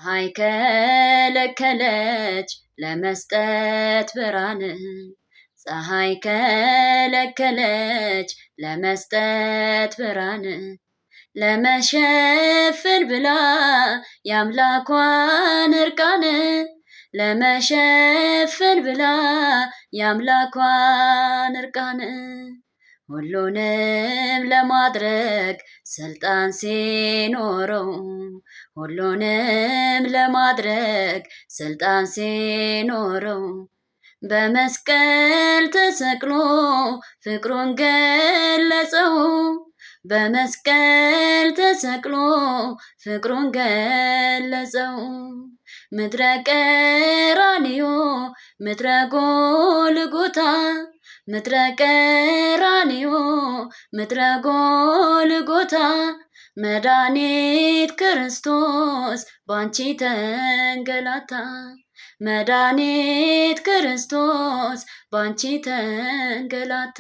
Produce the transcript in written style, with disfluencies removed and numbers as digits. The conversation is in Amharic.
ፀሐይ ከለከለች ለመስጠት ብርሃን ፀሐይ ከለከለች ለመስጠት ብርሃን ለመሸፈን ብላ የአምላኳን እርቃን ለመሸፈን ብላ የአምላኳን እርቃን ሁሉንም ለማድረግ ስልጣን ሲኖረው ሁሉንም ለማድረግ ስልጣን ሲኖረው በመስቀል ተሰቅሎ ፍቅሩን ገለጸው በመስቀል ተሰቅሎ ፍቅሩን ገለጸው ምድረ ቀራንዮ ምድረ ጎልጎታ ምድረ ቀራንዮ ምድረ ጎልጎታ መድኃኒት ክርስቶስ ባንቺ ተንገላታ መድኃኒት ክርስቶስ ባንቺ ተንገላታ